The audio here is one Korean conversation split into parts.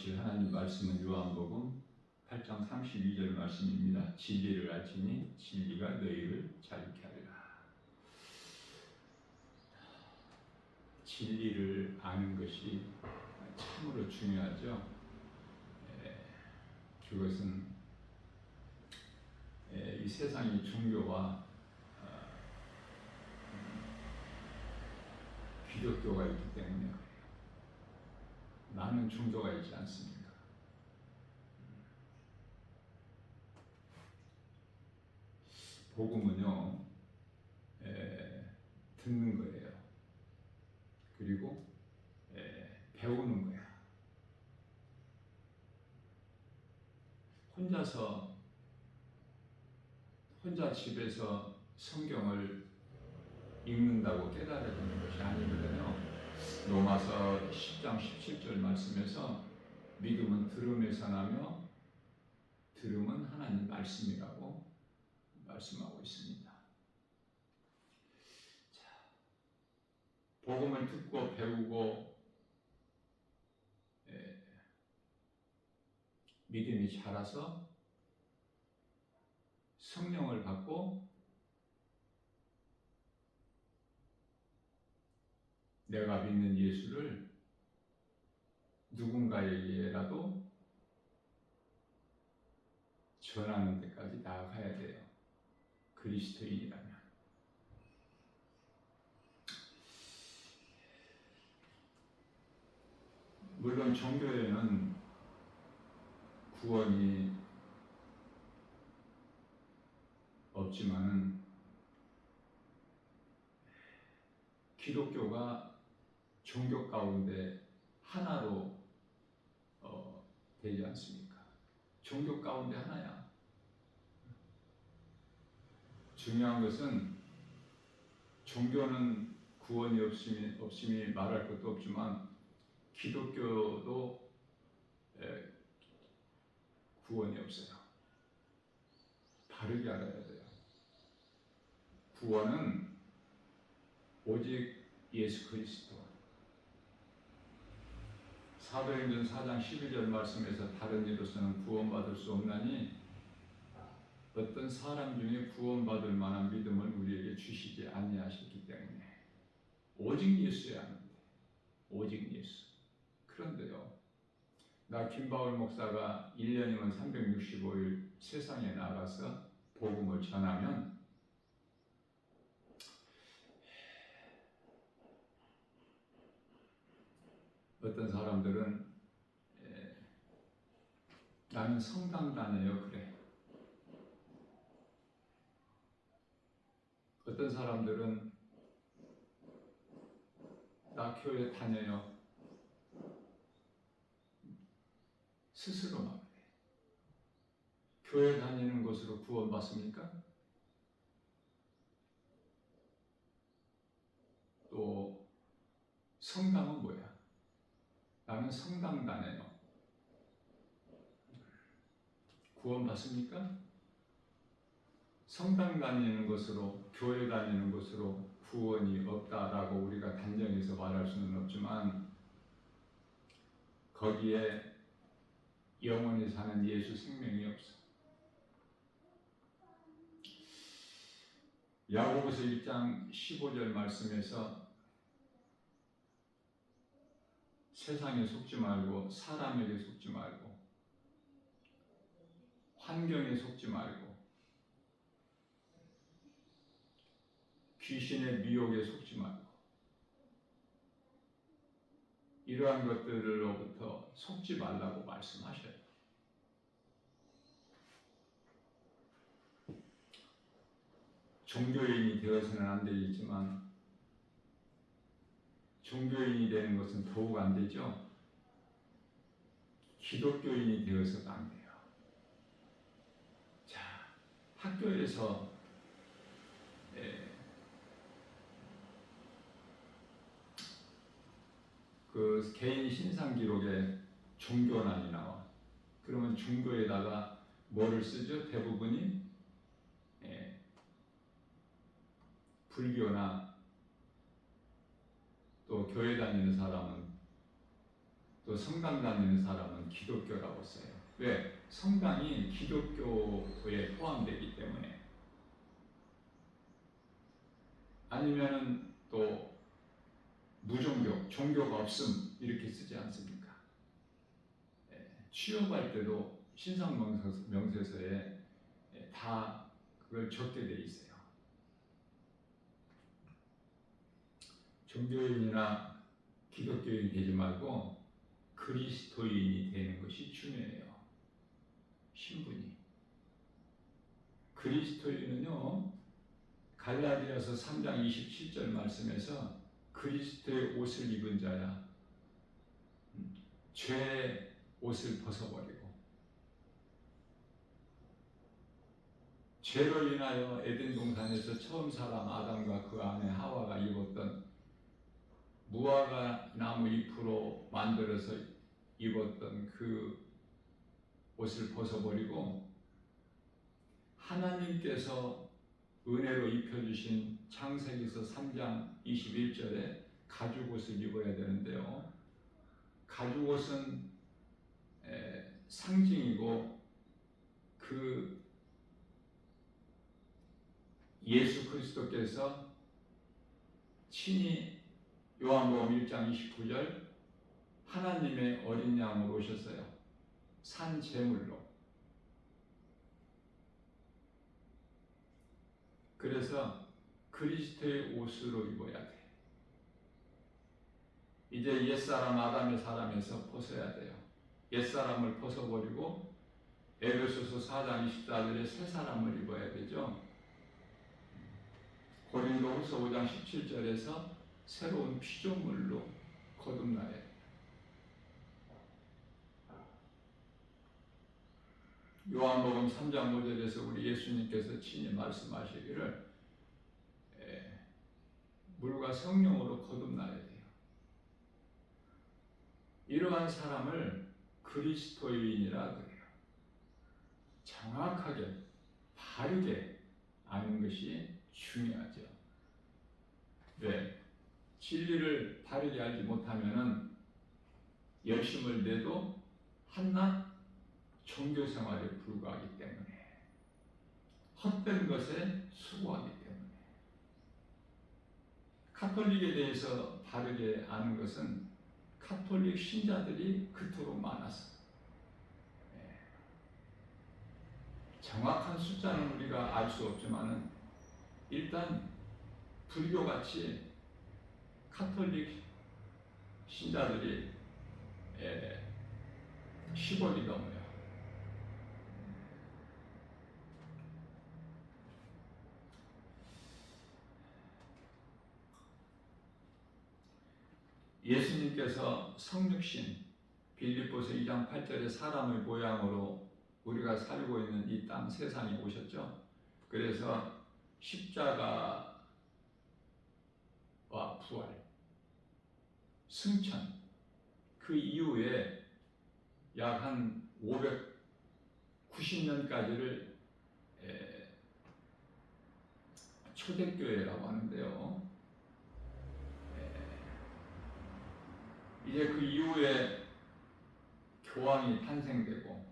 나누실 하나님 말씀은 요한복음 8장 32절 말씀입니다. 진리를 알지니 진리가 너희를 자유케 하리라. 진리를 아는 것이 참으로 중요하죠. 그것은 이 세상의 종교와 기독교가 있기 때문에 그래요. 많은 종교가 있지 않습니까? 복음은요, 듣는 거예요. 그리고 배우는 거야. 혼자 집에서 성경을 읽는다고 깨달아지는 것이 아니거든요. 로마서 10장 17절 말씀에서 믿음은 들음에서 나며 들음은 하나님 말씀이라고 말씀하고 있습니다. 자, 복음을 듣고 배우고 믿음이 자라서 성령을 받고 내가 믿는 예수를 누군가에게라도 전하는 데까지 나아가야 돼요. 그리스도인이라면. 물론 종교에는 구원이 없지만은 기독교가 종교 가운데 하나로 되지 않습니까? 종교 가운데 하나야. 중요한 것은 종교는 구원이 없음이 말할 것도 없지만 기독교도 구원이 없어요. 바르게 알아야 돼요. 구원은 오직 예수 그리스도. 사도행전 4장 11절 말씀에서 다른 이로서는 구원받을 수 없나니 어떤 사람 중에 구원받을 만한 믿음을 우리에게 주시지 아니하셨기 때문에 오직 예수야 하는데 오직 예수. 그런데요, 나 김바울 목사가 1년이면 365일 세상에 나가서 복음을 전하면 어떤 사람들은 나는 성당 다녀요 그래. 어떤 사람들은 나 교회 다녀요. 스스로 말해. 교회 다니는 것으로 구원받습니까? 또 성당은 뭐야? 나는 성당 다녀요. 구원받습니까? 성당 다니는 것으로, 교회 다니는 것으로 구원이 없다라고 우리가 단정해서 말할 수는 없지만 거기에 영원히 사는 예수 생명이 없어. 야고보서 1장 15절 말씀에서 세상에 속지 말고 사람에게 속지 말고 환경에 속지 말고 귀신의 미혹에 속지 말고 이러한 것들로부터 속지 말라고 말씀하셔요. 종교인이 되어서는 안 되겠지만 종교인이 되는 것은 더욱 안 되죠. 기독교인이 되어서도 안 돼요. 자, 학교에서 그 개인 신상 기록에 종교란이 나와. 그러면 종교에다가 뭐를 쓰죠? 대부분이 불교나 또 교회 다니는 사람은 또 성당 다니는 사람은 기독교라고 써요. 왜? 성당이 기독교에 포함되기 때문에. 아니면은 또 무종교, 종교가 없음 이렇게 쓰지 않습니까? 취업할 때도 신상 명세서에 다 그걸 적게 돼 있어요. 종교인이나 기독교인이 되지 말고 그리스도인이 되는 것이 중요해요. 신분이. 그리스도인은요, 갈라디아서 3장 27절 말씀에서 그리스도의 옷을 입은 자야. 죄의 옷을 벗어버리고 죄로 인하여 에덴 동산에서 처음 사람 아담과 그 아내 하와가 입었던 무화과 나무 잎으로 만들어서 입었던 그 옷을 벗어버리고 하나님께서 은혜로 입혀주신 창세기서 3장 21절에 가죽옷을 입어야 되는데요. 가죽옷은 상징이고 그 예수 그리스도께서 친히 요한복음 1장 29절 하나님의 어린 양으로 오셨어요. 산 제물로. 그래서 그리스도의 옷으로 입어야 돼. 이제 옛사람 아담의 사람에서 벗어야 돼요. 옛사람을 벗어버리고 에베소서 4장 24절에 새 사람을 입어야 되죠. 고린도후서 5장 17절에서 새로운 피조물로 거듭나야 돼요. 요한복음 3장 5절에서 우리 예수님께서 친히 말씀하시기를 물과 성령으로 거듭나야 돼요. 이러한 사람을 그리스도인이라 그래요. 정확하게 바르게 아는 것이 중요하죠. 왜? 진리를 바르게 알지 못하면은 열심을 내도 한낱 종교 생활에 불과하기 때문에 헛된 것에 수고하기 때문에 카톨릭에 대해서 바르게 아는 것은 카톨릭 신자들이 그토록 많아서 정확한 숫자는 우리가 알 수 없지만은 일단 불교같이 카톨릭 신자들이 10억이 넘어요. 예수님께서 성육신 빌립보서 2장 8절에 사람의 모양으로 우리가 살고 있는 이 땅 세상에 오셨죠. 그래서 십자가와 부활, 승천 그 이후에 약 한 590년까지를 초대교회라고 하는데요. 이제 그 이후에 교황이 탄생되고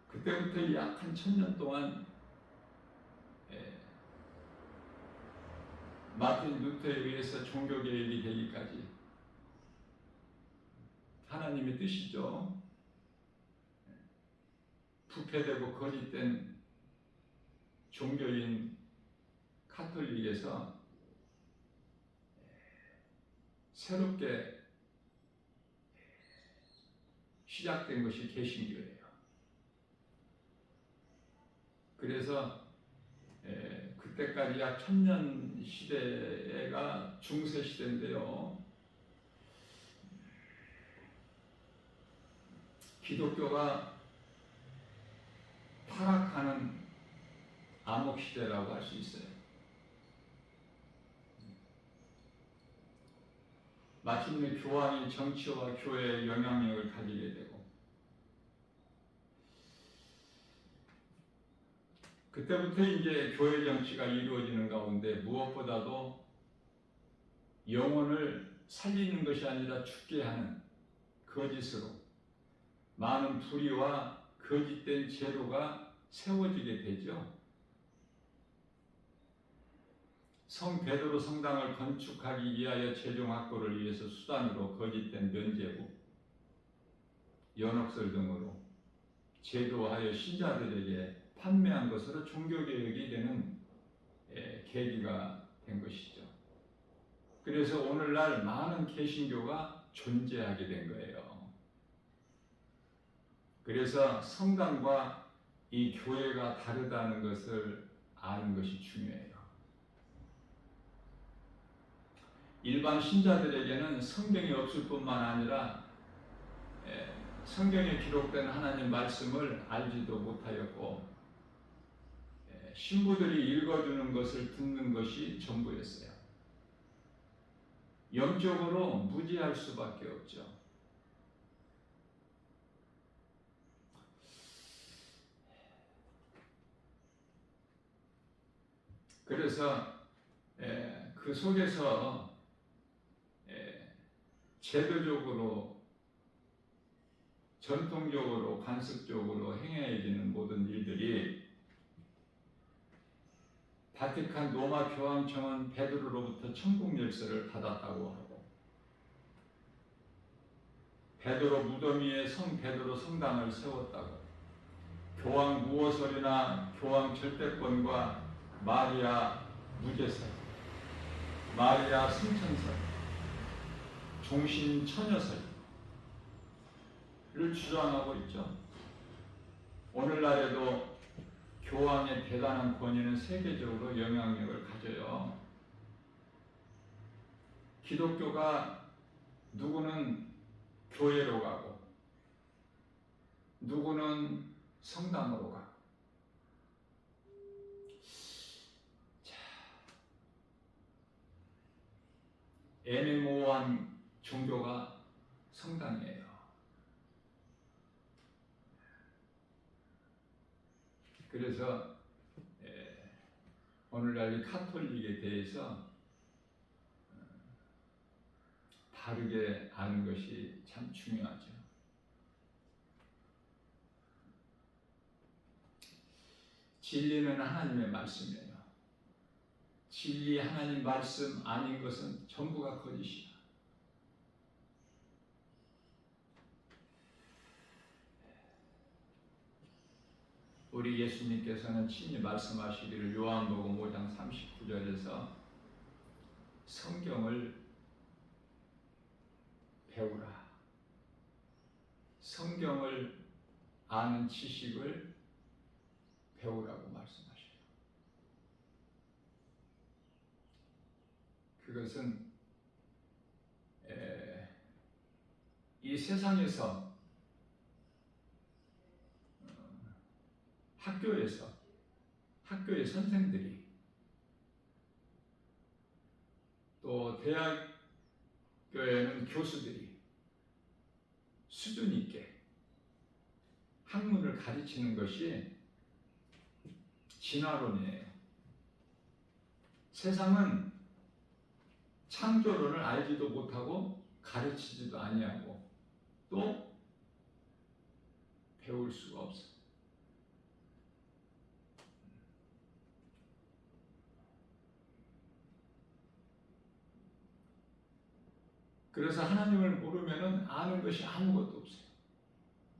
그때부터 약 한 1000년 동안 마틴 루터에 의해서 종교개혁이 되기까지 하나님의 뜻이죠. 부패되고 거짓된 종교인 카톨릭에서 새롭게 시작된 것이 개신교예요. 그래서 그때까지 약 1000년 시대가 중세 시대인데요. 기독교가 타락하는 암흑 시대라고 할 수 있어요. 마침내 교황이 정치와 교회의 영향력을 가지게 되고 그때부터 이제 교회 정치가 이루어지는 가운데 무엇보다도 영혼을 살리는 것이 아니라 죽게 하는 거짓으로 많은 불의와 거짓된 제도가 세워지게 되죠. 성 베드로 성당을 건축하기 위하여 재정 확보를 위해서 수단으로 거짓된 면죄부, 연옥설 등으로 제도하여 신자들에게 판매한 것으로 종교개혁이 되는 계기가 된 것이죠. 그래서 오늘날 많은 개신교가 존재하게 된 거예요. 그래서 성당과 이 교회가 다르다는 것을 아는 것이 중요해요. 일반 신자들에게는 성경이 없을 뿐만 아니라 성경에 기록된 하나님 말씀을 알지도 못하였고 신부들이 읽어주는 것을 듣는 것이 전부였어요. 영적으로 무지할 수밖에 없죠. 그래서 그 속에서 제도적으로 전통적으로 관습적으로 행해지는 모든 일들이 바티칸 로마 교황청은 베드로로부터 천국 열쇠를 받았다고 하고 베드로 무덤 위에 성 베드로 성당을 세웠다고 교황 무호설이나 교황 절대권과 마리아 무죄설, 마리아 승천설, 종신 처녀설을 주장하고 있죠. 오늘날에도 교황의 대단한 권위는 세계적으로 영향력을 가져요. 기독교가 누구는 교회로 가고 누구는 성당으로 가고 애매모호한 종교가 성당이에요. 그래서 오늘날 이 카톨릭에 대해서 바르게 아는 것이 참 중요하죠. 진리는 하나님의 말씀이에요. 진리 하나님 말씀 아닌 것은 전부가 거짓이야. 우리 예수님께서는 친히 말씀하시기를 요한복음 5장 39절에서 성경을 배우라. 성경을 아는 지식을 배우라고 말씀하셔요. 그것은 이 세상에서 학교의 선생들이 또 대학교에는 교수들이 수준 있게 학문을 가르치는 것이 진화론이에요. 세상은 창조론을 알지도 못하고 가르치지도 아니하고 또 배울 수가 없어요. 그래서 하나님을 모르면 아는 것이 아무것도 없어요.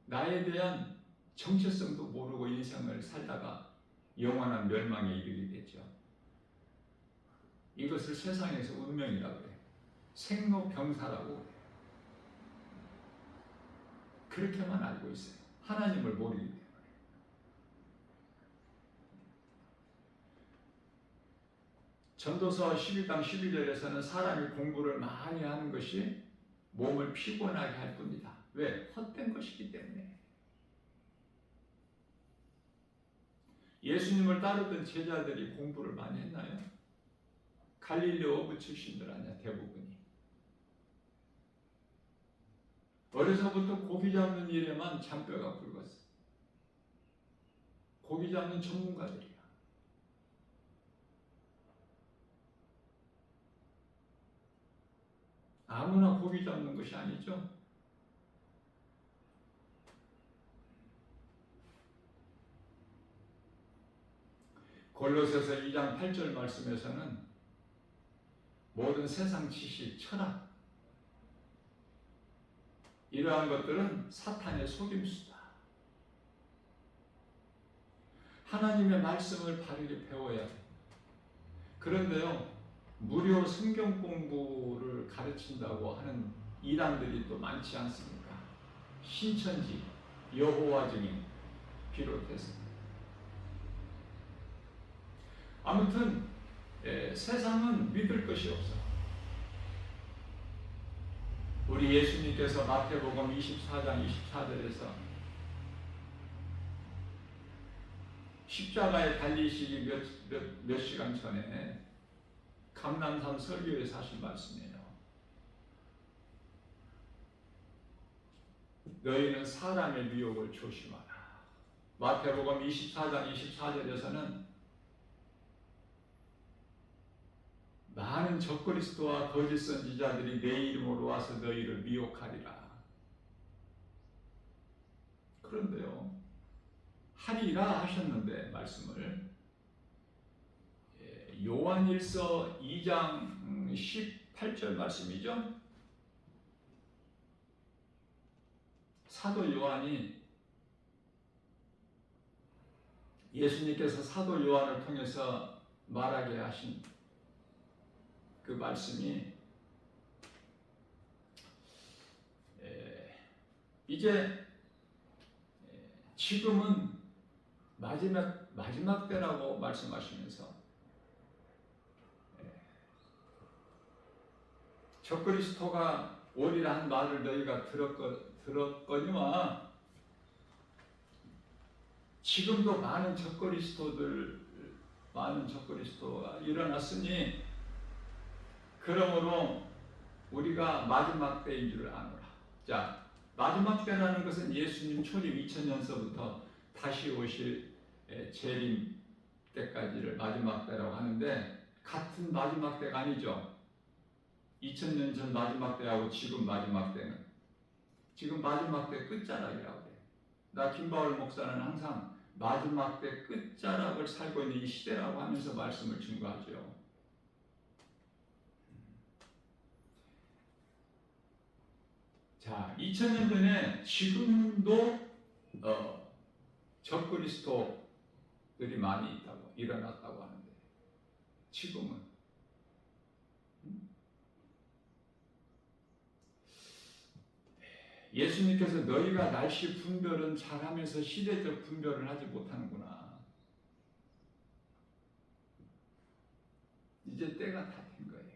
나에 대한 정체성도 모르고 인생을 살다가 영원한 멸망에 이르게 되죠. 이것을 세상에서 운명이라고 해요. 생로병사라고 해요. 그렇게만 알고 있어요. 하나님을 모르기 때문에. 전도서 11장 11절에서는 사람이 공부를 많이 하는 것이 몸을 피곤하게 할 뿐이다. 왜? 헛된 것이기 때문에. 예수님을 따르던 제자들이 공부를 많이 했나요? 갈릴레오 어부 출신들 아니야, 대부분이. 어려서부터 고기 잡는 일에만 잔뼈가 굵었어. 고기 잡는 전문가들이야. 아무나 고기 잡는 것이 아니죠. 골로새서 2장 8절 말씀에서는 모든 세상 지식, 철학 이러한 것들은 사탄의 속임수다. 하나님의 말씀을 바르게 배워야 돼. 그런데요, 무료 성경 공부를 가르친다고 하는 이단들이 또 많지 않습니까? 신천지, 여호와 증인 비롯해서. 아무튼 세상은 믿을 것이 없어. 우리 예수님께서 마태복음 24장 24절에서 십자가에 달리시기 몇 시간 전에 감람산 설교에서 하신 말씀이에요. 너희는 사람의 미혹을 조심하라. 마태복음 24장 24절에서는 많은 적그리스도와 거짓 선지자들이 내 이름으로 와서 너희를 미혹하리라. 그런데요, 하리라 하셨는데 말씀을 요한일서 2장 18절 말씀이죠. 사도 요한이 예수님께서 사도 요한을 통해서 말하게 하신 그 말씀이 이제 지금은 마지막 때라고 말씀하시면서 적그리스도가 오리라 한 말을 너희가 들었거니와 지금도 많은 적그리스도가 일어났으니 그러므로 우리가 마지막 때인 줄 아노라. 자, 마지막 때라는 것은 예수님 초림 2000년서부터 다시 오실 재림 때까지를 마지막 때라고 하는데 같은 마지막 때가 아니죠. 2000년 전 마지막 때하고 지금 마지막 때는 지금 마지막 때 끝자락이라고 해요. 나 김바울 목사는 항상 마지막 때 끝자락을 살고 있는 이 시대라고 하면서 말씀을 증거하죠. 자, 2000년 전에 지금도 적그리스도들이 많이 있다고 일어났다고 하는데 지금은 예수님께서 너희가 날씨 분별은 잘하면서 시대적 분별을 하지 못하는구나. 이제 때가 다 된 거예요.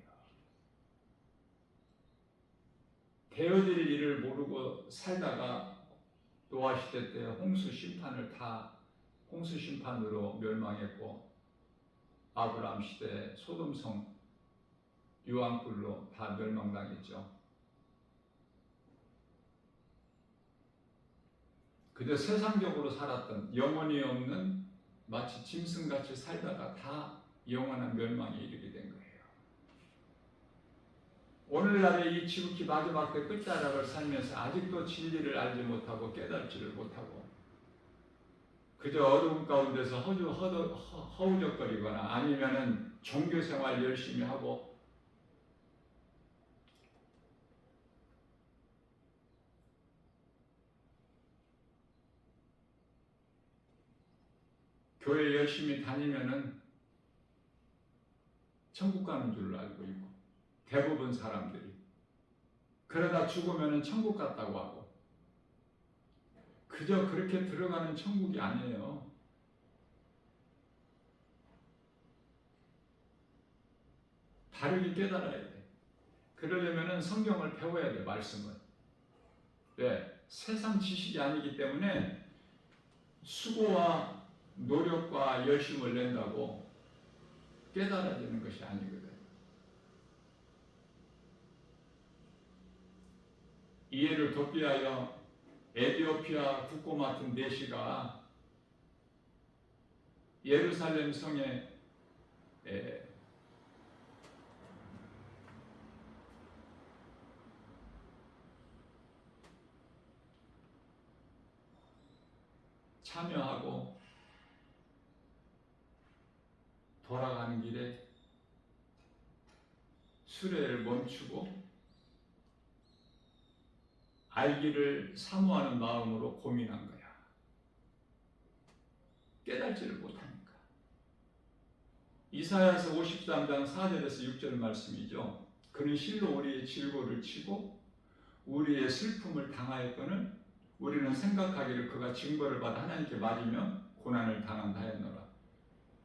되어질 일을 모르고 살다가 노아 시대 때 홍수 심판으로 멸망했고 아브라함 시대 소돔성 유황불로 다 멸망당했죠. 그저 세상적으로 살았던 영혼이 없는 마치 짐승같이 살다가 다 영원한 멸망에 이르게 된 거예요. 오늘날의 이 지극히 마지막 때 끝자락을 살면서 아직도 진리를 알지 못하고 깨닫지를 못하고 그저 어두운 가운데서 허우적거리거나 아니면은 종교생활 열심히 하고 교회 열심히 다니면은 천국 가는 줄 알고 있고 대부분 사람들이 그러다 죽으면은 천국 갔다고 하고 그저 그렇게 들어가는 천국이 아니에요. 다르게 깨달아야 돼. 그러려면은 성경을 배워야 돼, 말씀을. 왜? 세상 지식이 아니기 때문에 수고와 노력과 열심을 낸다고 깨달아지는 것이 아니거든. 이해를 돕기 위하여 에티오피아 국고 맡은 내시가 예루살렘 성에 참여하고 돌아가는 길에 수레를 멈추고 알기를 사모하는 마음으로 고민한 거야. 깨달지를 못하니까. 이사야서 53장 4절에서 6절 말씀이죠. 그는 실로 우리의 질고를 치고 우리의 슬픔을 당하였거늘 우리는 생각하기를 그가 징벌을 받아 하나님께 맞으며 고난을 당한다 하였노라.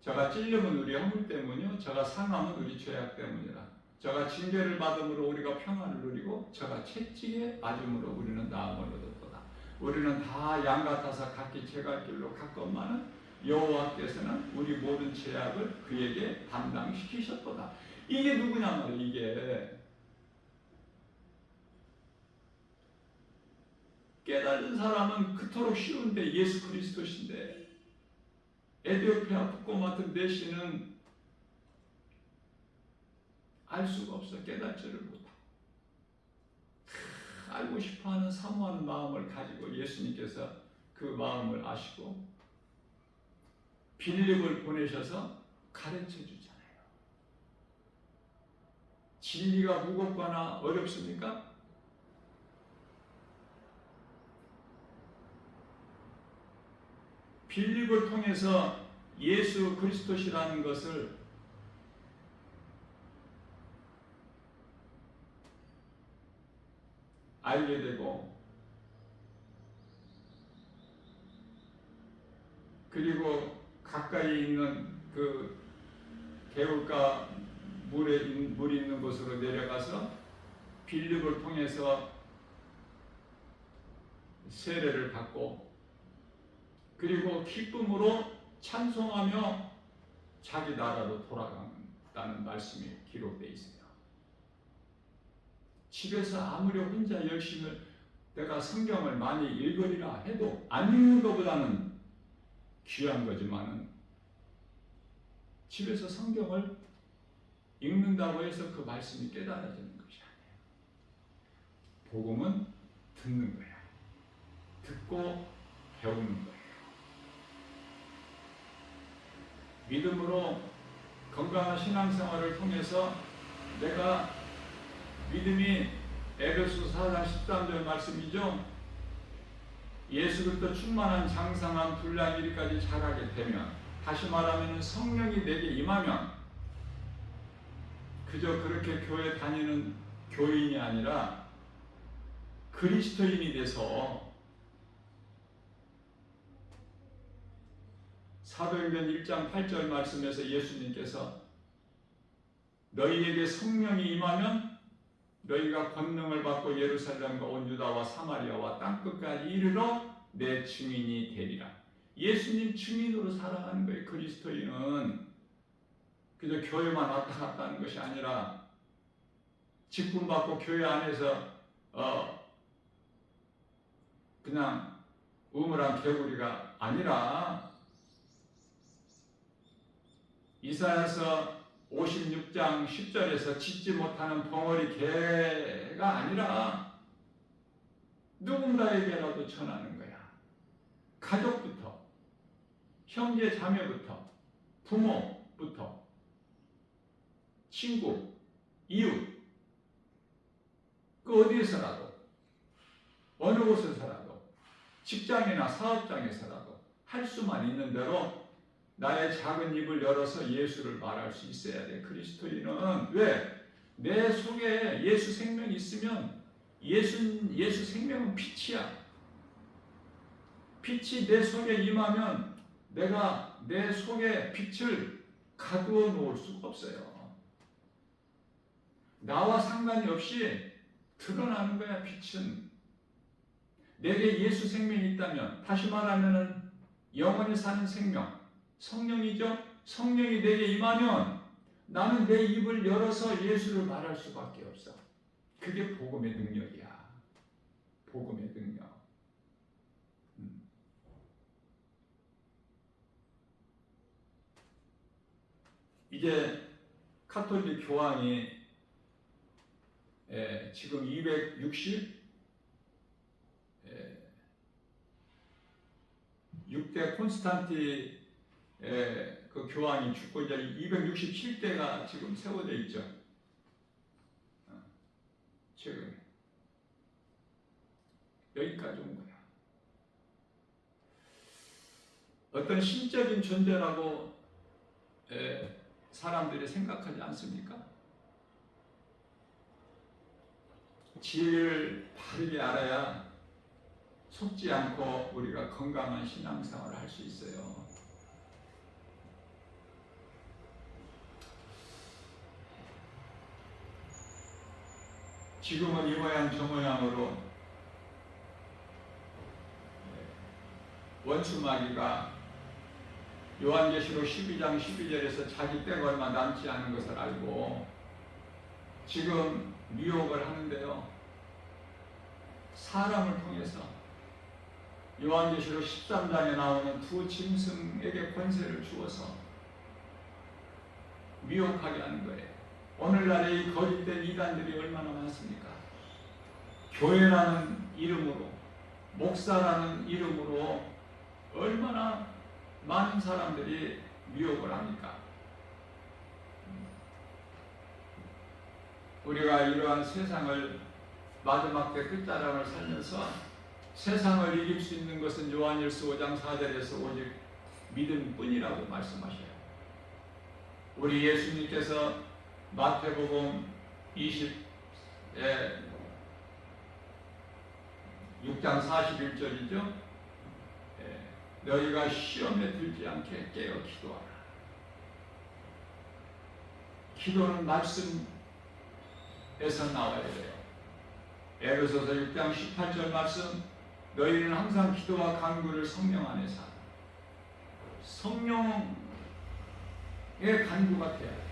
저가 찔림은 우리 허물 때문이요 저가 상함은 우리 죄악 때문이라. 저가 징계를 받음으로 우리가 평안을 누리고 저가 채찍에 맞음으로 우리는 나음을 얻었도다. 우리는 다 양 같아서 각기 제갈 길로 갔건만은 여호와께서는 우리 모든 죄악을 그에게 담당시키셨도다. 이게 누구냐 말이에요. 이게 깨달은 사람은 그토록 쉬운데 예수 그리스도신데 에티오피아 북고 맡은 메시는 알 수가 없어. 깨닫지를 못하고 알고 싶어하는 사모하는 마음을 가지고 예수님께서 그 마음을 아시고 빌립을 보내셔서 가르쳐 주잖아요. 진리가 무겁거나 어렵습니까? 빌립을 통해서 예수 그리스도시라는 것을 알게 되고 그리고 가까이 있는 그 개울가 물 있는 곳으로 내려가서 빌립을 통해서 세례를 받고 그리고 기쁨으로 찬송하며 자기 나라로 돌아간다는 말씀이 기록되어 있어요. 집에서 아무리 혼자 열심히 내가 성경을 많이 읽으리라 해도 안 읽는 것보다는 귀한 거지만은 집에서 성경을 읽는다고 해서 그 말씀이 깨달아지는 것이 아니에요. 복음은 듣는 거야. 듣고 배우는 거예요. 믿음으로 건강한 신앙생활을 통해서 내가 믿음이 에베소서 4장 13절 말씀이죠. 예수 그리스도 충만한 장성한 분량 이리까지 자라게 되면 다시 말하면 성령이 내게 임하면 그저 그렇게 교회 다니는 교인이 아니라 그리스도인이 돼서 사도행전 1장 8절 말씀에서 예수님께서 너희에게 성령이 임하면 너희가 권능을 받고 예루살렘과 온 유다와 사마리아와 땅끝까지 이르러 내 증인이 되리라. 예수님 증인으로 살아가는 거예요. 그리스도인은 그저 교회만 왔다 갔다 하는 것이 아니라 직분 받고 교회 안에서 그냥 우물한 개구리가 아니라 이사야서 56장 10절에서 짖지 못하는 벙어리 개가 아니라 누군가에게라도 전하는 거야. 가족부터, 형제 자매부터, 부모부터, 친구, 이웃, 그 어디에서라도, 어느 곳에서라도, 직장이나 사업장에서라도 할 수만 있는 대로 나의 작은 입을 열어서 예수를 말할 수 있어야 돼. 그리스도인은 왜? 내 속에 예수 생명이 있으면 예수 생명은 빛이야. 빛이 내 속에 임하면 내가 내 속에 빛을 가두어 놓을 수가 없어요. 나와 상관이 없이 드러나는 거야. 빛은. 내게 예수 생명이 있다면 다시 말하면 영원히 사는 생명 성령이죠. 성령이 내게 임하면 나는 내 입을 열어서 예수를 말할 수밖에 없어. 그게 복음의 능력이야. 복음의 능력. 이제 카톨릭 교황이 지금 260 6대 콘스탄티의 그 교황이 죽고 이제 267대가 지금 세워져 있죠. 최근에 여기까지 온 거야. 어떤 신적인 존재라고 사람들이 생각하지 않습니까? 진리를 바르게 알아야 속지 않고 우리가 건강한 신앙생활을 할 수 있어요. 지금은 이 모양 저 모양으로 원수마귀가 요한계시록 12장 12절에서 자기 때가 얼마 남지 않은 것을 알고 지금 미혹을 하는데요. 사람을 통해서 요한계시록 13장에 나오는 두 짐승에게 권세를 주어서 미혹하게 하는 거예요. 오늘날에 이 거짓된 이단들이 얼마나 많습니까? 교회라는 이름으로, 목사라는 이름으로 얼마나 많은 사람들이 미혹을 합니까? 우리가 이러한 세상을 마지막 때 끝자락을 살면서 세상을 이길 수 있는 것은 요한일서 5장 4절에서 오직 믿음뿐이라고 말씀하셔요. 우리 예수님께서 마태복음 6장 41절이죠. 너희가 시험에 들지 않게 깨어 기도하라. 기도는 말씀에서 나와야 돼요. 에베소서 6장 18절 말씀, 너희는 항상 기도와 간구를 성령 안에서 하라. 성령의 간구가 돼야 돼요.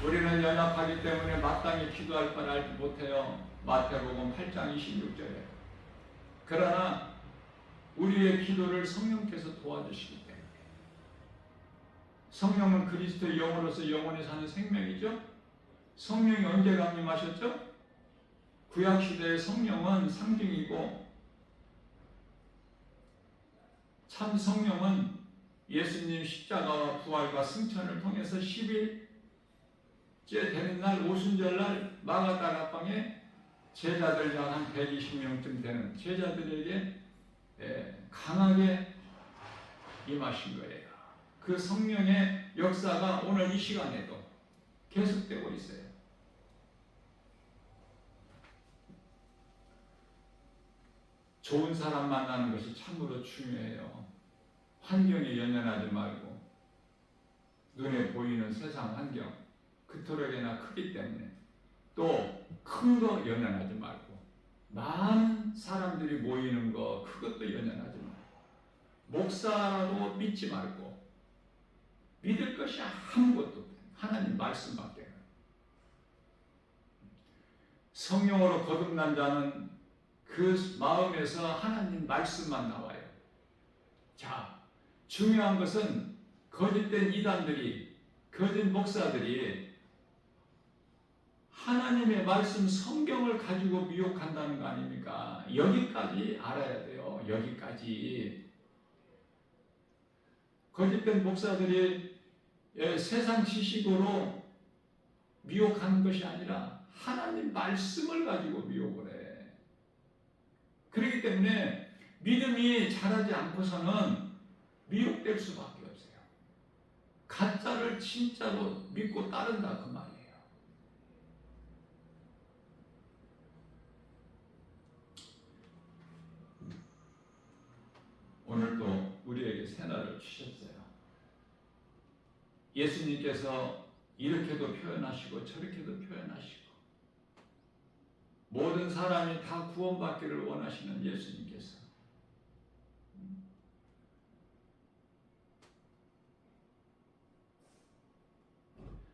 우리는 연약하기 때문에 마땅히 기도할 걸 알지 못해요. 마태복음 8장 26절에. 그러나 우리의 기도를 성령께서 도와주시기 때문에, 성령은 그리스도의 영으로서 영원히 사는 생명이죠. 성령이 언제 강림하셨죠? 구약시대의 성령은 상징이고 참 성령은 예수님 십자가와 부활과 승천을 통해서 10일째 되는 날 오순절날 마가다락방에 제자들 약 한 120명쯤 되는 제자들에게 강하게 임하신 거예요. 그 성령의 역사가 오늘 이 시간에도 계속되고 있어요. 좋은 사람 만나는 것이 참으로 중요해요. 환경에 연연하지 말고 눈에 보이는 세상 환경 그토록이나 크기 때문에 또 큰 거 연연하지 말고 많은 사람들이 모이는 거 그것도 연연하지 말고 목사라도 믿지 말고 믿을 것이 아무것도 없어요. 하나님 말씀밖에. 성령으로 거듭난 자는 그 마음에서 하나님 말씀만 나와요. 자, 중요한 것은 거짓된 이단들이, 거짓 목사들이 하나님의 말씀 성경을 가지고 미혹한다는 거 아닙니까? 여기까지 알아야 돼요. 여기까지. 거짓된 목사들이 세상 지식으로 미혹하는 것이 아니라 하나님 말씀을 가지고 미혹을 해. 그렇기 때문에 믿음이 자라지 않고서는 미혹될 수밖에 없어요. 가짜를 진짜로 믿고 따른다 그 말이에요. 오늘도 우리에게 새날을 주셨어요. 예수님께서 이렇게도 표현하시고 저렇게도 표현하시고 모든 사람이 다 구원받기를 원하시는 예수님께서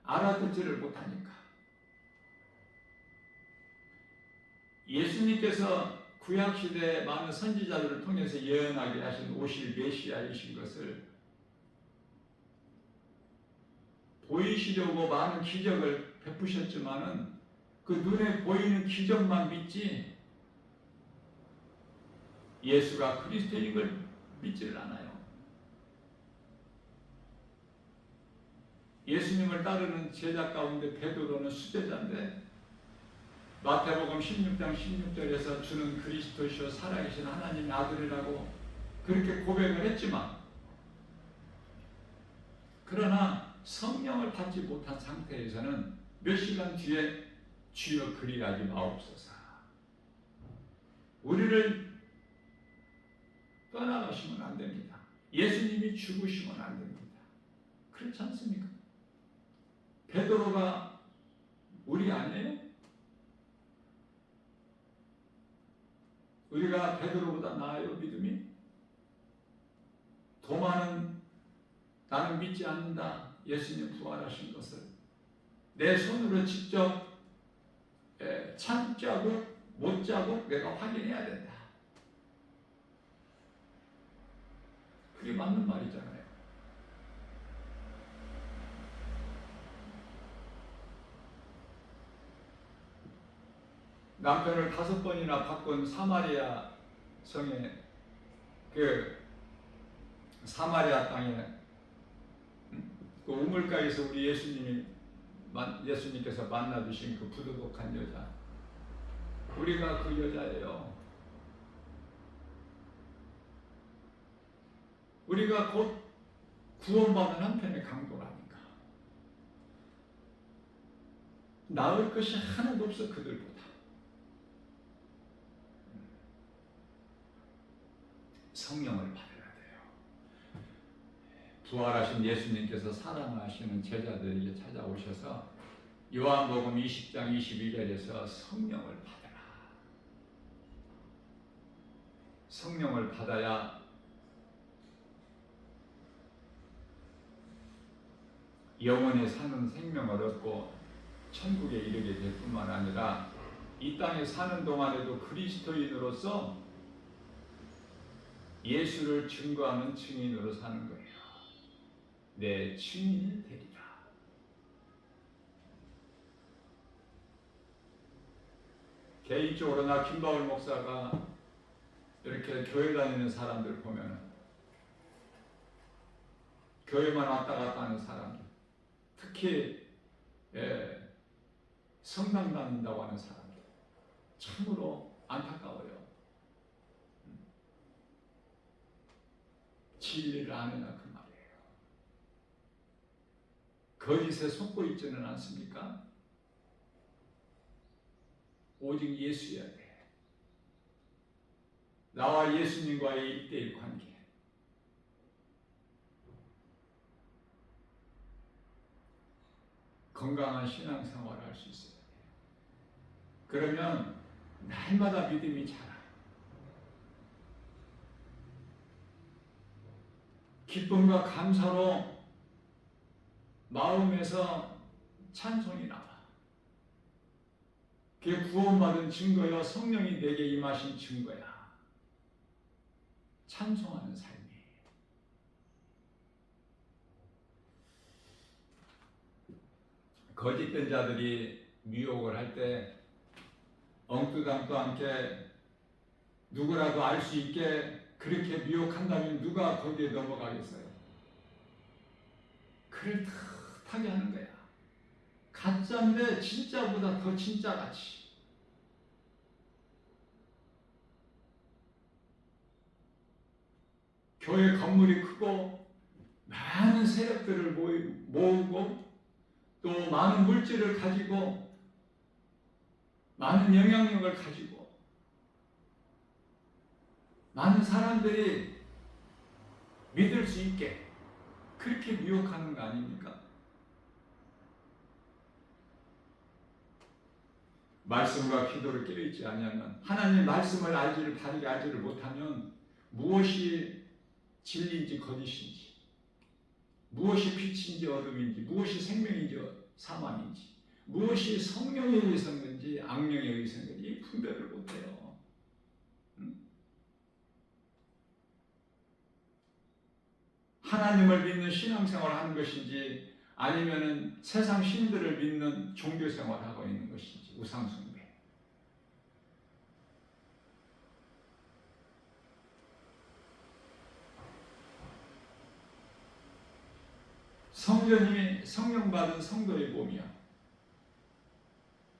알아듣지를 못하니까 예수님께서 구약시대의 많은 선지자들을 통해서 예언하게 하신 오실 메시아이신 것을 보이시려고 많은 기적을 베푸셨지만은 그 눈에 보이는 기적만 믿지 예수가 그리스도인 걸 믿지를 않아요. 예수님을 따르는 제자 가운데 베드로는 수제자인데 마태복음 16장 16절에서 주는 그리스도시요 살아계신 하나님의 아들이라고 그렇게 고백을 했지만, 그러나 성령을 받지 못한 상태에서는 몇 시간 뒤에 주여 그리하지 마옵소서, 우리를 떠나가시면 안 됩니다. 예수님이 죽으시면 안 됩니다. 그렇지 않습니까? 베드로가 우리 아니에요? 우리가 베드로보다 나아요, 믿음이? 도마는 나는 믿지 않는다, 예수님 부활하신 것을 내 손으로 직접 찬자국 못자국 내가 확인해야 된다. 그게 맞는 말이잖아요. 남편을 5번이나 바꾼 사마리아 성에, 사마리아 땅에 그 우물가에서 우리 예수님께서 만나주신 그 부도덕한 여자, 우리가 그 여자예요. 우리가 곧 구원받는 한편의 강도라니까. 나을 것이 하나도 없어 그들보다. 성령을 받아야 돼요. 부활하신 예수님께서 사랑하시는 제자들에게 찾아오셔서 요한복음 20장 22절에서 성령을 받아라. 성령을 받아야 영원히 사는 생명을 얻고 천국에 이르게 될 뿐만 아니라 이 땅에 사는 동안에도 그리스도인으로서 예수를 증거하는 증인으로 사는 거예요. 내 증인이 되리라. 개인적으로 나 김바울 목사가 이렇게 교회 다니는 사람들 보면, 교회만 왔다 갔다 하는 사람들, 특히 성당 다닌다고 하는 사람들, 참으로 안타까워요. 진리를 아느냐 그 말이에요. 거짓에 속고 있지는 않습니까? 오직 예수여야 돼. 나와 예수님과의 1대1 관계. 건강한 신앙생활을 할 수 있어야 돼요. 그러면 날마다 믿음이 자라요. 기쁨과 감사로 마음에서 찬송이 나와. 그게 구원받은 증거여 성령이 내게 임하신 증거야. 찬송하는 삶이에요. 거짓된 자들이 미혹을 할 때 엉뚱함도 않게 누구라도 알 수 있게 그렇게 미혹한다면 누가 거기에 넘어가겠어요? 그럴듯하게 하는 거야. 가짜인데 진짜보다 더 진짜같이. 교회 건물이 크고 많은 세력들을 모으고 또 많은 물질을 가지고 많은 영향력을 가지고 많은 사람들이 믿을 수 있게 그렇게 미혹하는 거 아닙니까? 말씀과 기도를 깨어있지 아니하면, 하나님의 말씀을 바르게 알지를 못하면 무엇이 진리인지 거짓인지, 무엇이 빛인지 어둠인지, 무엇이 생명인지 사망인지, 무엇이 성령에 의해서인 건지 악령에 의해서인 건지 분별을 못해요. 하나님을 믿는 신앙생활을 하는 것인지 아니면은 세상 신들을 믿는 종교생활을 하고 있는 것인지, 우상숭배. 성전이 성령 받은 성도의 몸이야.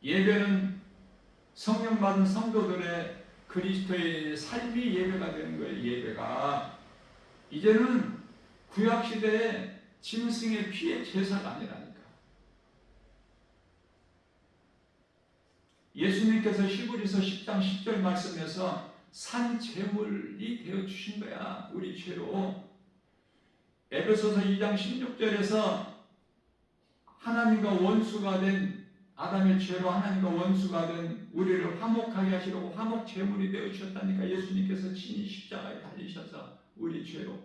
예배는 성령 받은 성도들의 그리스도의 삶이 예배가 되는 거예요. 예배가 이제는 구약 시대에 짐승의 피의 제사가 아니라니까. 예수님께서 히브리서 10장 10절 말씀에서 산 제물이 되어 주신 거야. 우리 죄로. 에베소서 2장 16절에서 하나님과 원수가 된 아담의 죄로 하나님과 원수가 된 우리를 화목하게 하시려고 화목 제물이 되어 주셨다니까. 예수님께서 친히 십자가에 달리셔서 우리 죄로.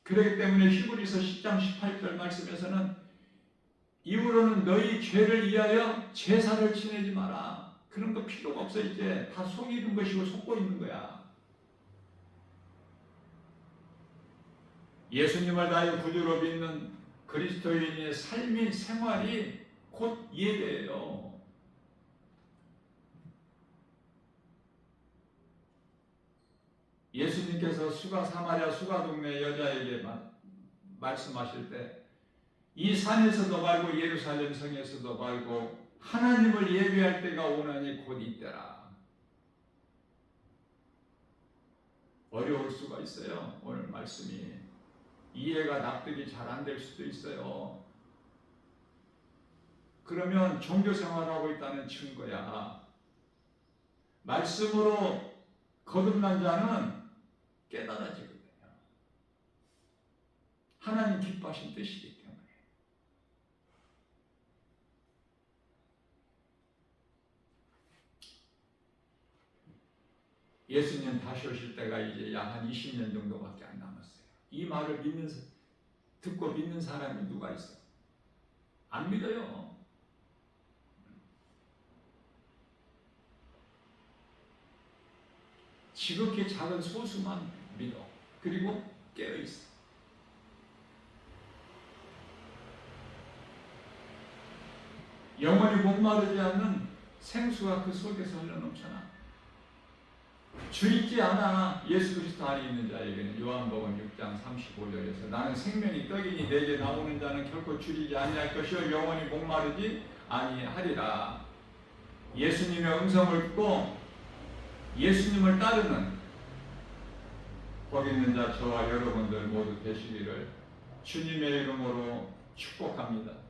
그렇기 때문에 히브리서 10장 18절 말씀에서는 이후로는 너희 죄를 위하여 제사를 지내지 마라. 그런 거 필요가 없어. 이제 다 속이는 것이고 속고 있는 거야. 예수님을 나의 구주로 믿는 그리스도인의 삶의 생활이 곧 예배예요. 예수님께서 사마리아 수가 동네 여자에게 말씀하실 때 이 산에서도 말고 예루살렘 성에서도 말고 하나님을 예배할 때가 오나니 곧 이때라. 어려울 수가 있어요. 오늘 말씀이 이해가 납득이 잘 안 될 수도 있어요. 그러면 종교 생활하고 있다는 증거야. 말씀으로 거듭난 자는 깨달아지거든요. 하나님 기뻐하신 뜻이기 때문에. 예수님 다시 오실 때가 이제 약 한 20년 정도밖에 안 남았어요. 이 말을 듣고 믿는 사람이 누가 있어? 안 믿어요. 지극히 작은 소수만 믿어. 그리고 깨어있어. 영원히 목마르지 않는 생수가 그 속에서 흘러넘쳐나. 주있지 않아. 예수 그리스도 안에 있는 자에게는 요한복음 6장 35절에서 나는 생명이 떡이니 내게 나오는 자는 결코 줄이지 아니할 것이요 영원히 목마르지 아니하리라. 예수님의 음성을 듣고 예수님을 따르는 거기 있는 자 저와 여러분들 모두 되시기를 주님의 이름으로 축복합니다.